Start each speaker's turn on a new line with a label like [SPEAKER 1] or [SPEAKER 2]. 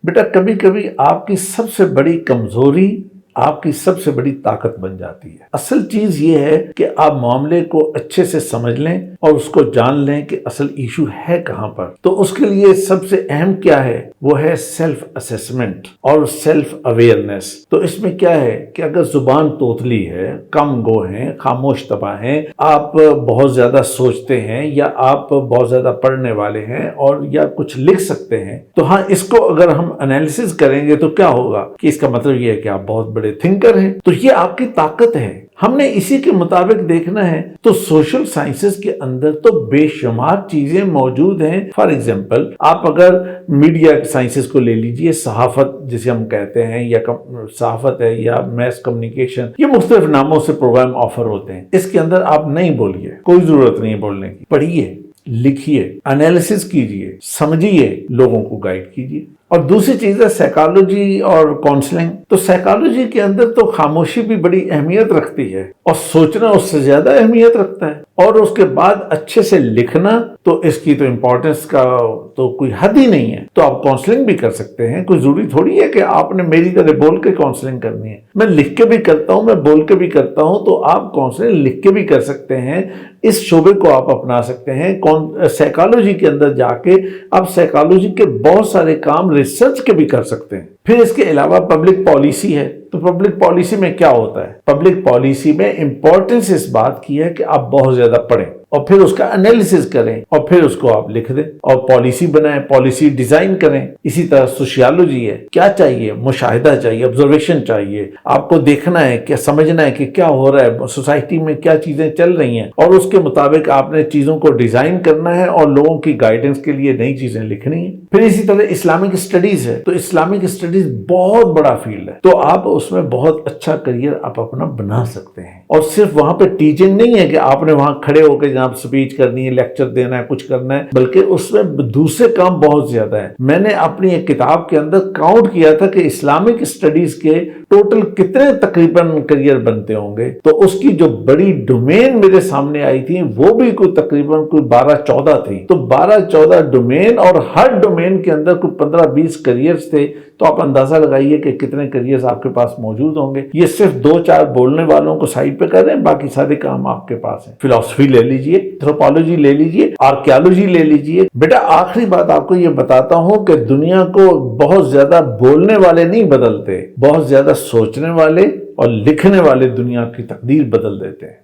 [SPEAKER 1] بیٹا کبھی کبھی آپ کی سب سے بڑی کمزوری آپ کی سب سے بڑی طاقت بن جاتی ہے۔ اصل چیز یہ ہے کہ آپ معاملے کو اچھے سے سمجھ لیں اور اس کو جان لیں کہ اصل ایشو ہے کہاں پر۔ تو اس کے لیے سب سے اہم کیا ہے؟ وہ ہے سیلف اسیسمنٹ اور سیلف اویئرنیس۔ تو اس میں کیا ہے کہ اگر زبان توتلی ہے، کم گو ہیں، خاموش طبع ہیں، آپ بہت زیادہ سوچتے ہیں یا آپ بہت زیادہ پڑھنے والے ہیں اور یا کچھ لکھ سکتے ہیں، تو ہاں اس کو اگر ہم انالیسس کریں گے تو کیا ہوگا کہ اس کا مطلب یہ ہے کہ آپ بہت بڑے تھنکر ہیں۔ تو یہ آپ کی طاقت ہے، ہم نے اسی کے مطابق دیکھنا ہے۔ تو سوشل سائنسز کے اندر تو بے شمار چیزیں موجود ہیں۔ فار ایگزامپل آپ اگر میڈیا سائنسز کو لے لیجئے، صحافت جسے ہم کہتے ہیں یا صحافت ہے یا میس کمیونیکیشن، یہ مختلف ناموں سے پروگرام آفر ہوتے ہیں۔ اس کے اندر آپ نہیں بولیے، کوئی ضرورت نہیں بولنے کی، پڑھیے، لکھیے، انالیسس کیجئے، سمجھیے، لوگوں کو گائیڈ کیجئے۔ اور دوسری چیز ہے سائیکالوجی اور کاؤنسلنگ۔ تو سائیکالوجی کے اندر تو خاموشی بھی بڑی اہمیت رکھتی ہے اور سوچنا اس سے زیادہ اہمیت رکھتا ہے، اور اس کے بعد اچھے سے لکھنا، تو اس کی تو امپورٹنس کا تو کوئی حد ہی نہیں ہے۔ تو آپ کاؤنسلنگ بھی کر سکتے ہیں، کوئی ضروری تھوڑی ہے کہ آپ نے میری طرح بول کے کاؤنسلنگ کرنی ہے۔ میں لکھ کے بھی کرتا ہوں، میں بول کے بھی کرتا ہوں، تو آپ کاؤنسلنگ لکھ کے بھی کر سکتے ہیں۔ اس شعبے کو آپ اپنا سکتے ہیں۔ سائیکالوجی کے اندر جا کے آپ سائیکالوجی کے بہت سارے کام ریسرچ کے بھی کر سکتے ہیں۔ پھر اس کے علاوہ پبلک پالیسی ہے۔ تو پبلک پالیسی میں کیا ہوتا ہے؟ پبلک پالیسی میں امپورٹنس اس بات کی ہے کہ آپ بہت زیادہ پڑھیں اور پھر اس کا انالیسس کریں اور پھر اس کو آپ لکھ دیں اور پالیسی بنائیں، پالیسی ڈیزائن کریں۔ اسی طرح سوشیالوجی ہے، کیا چاہیے؟ مشاہدہ چاہیے، آبزرویشن چاہیے، آپ کو دیکھنا ہے، کیا سمجھنا ہے کہ کیا ہو رہا ہے سوسائٹی میں، کیا چیزیں چل رہی ہیں، اور اس کے مطابق آپ نے چیزوں کو ڈیزائن کرنا ہے اور لوگوں کی گائیڈنس کے لیے نئی چیزیں لکھنی ہیں۔ پھر اسی طرح اسلامک اسٹڈیز ہے۔ تو اسلامک اسٹڈیز بہت بڑا فیلڈ ہے، تو آپ اس میں بہت اچھا کریئر آپ اپنا بنا سکتے ہیں۔ اور صرف وہاں پہ ٹیچنگ نہیں ہے کہ آپ نے وہاں کھڑے ہو کے جناب سپیچ کرنی ہے، لیکچر دینا ہے، کچھ کرنا ہے، بلکہ اس میں دوسرے کام بہت زیادہ ہے۔ میں نے اپنی ایک کتاب کے اندر کاؤنٹ کیا تھا کہ اسلامک اسٹڈیز کے ٹوٹل کتنے تقریباً کریئر بنتے ہوں گے، تو اس کی جو بڑی ڈومین میرے سامنے آئی تھی وہ بھی کوئی تقریباً 12-14 تھی۔ تو 12-14 ڈومین، اور ہر ڈومین کے اندر کوئی 15-20 کریئرز تھے۔ تو آپ اندازہ لگائیے کہ کتنے کریئرز آپ کے پاس موجود ہوں گے۔ یہ صرف 2-4 بولنے والوں کو سائڈ پہ کر رہے ہیں، باقی سارے کام آپ کے پاس ہیں۔ فلسفی لے لیجئے، اینتھروپولوجی لے لیجئے، آرکیالوجی لے لیجئے۔ بیٹا آخری بات آپ کو یہ بتاتا ہوں کہ دنیا کو بہت زیادہ بولنے والے نہیں بدلتے، بہت زیادہ سوچنے والے اور لکھنے والے دنیا کی تقدیر بدل دیتے ہیں۔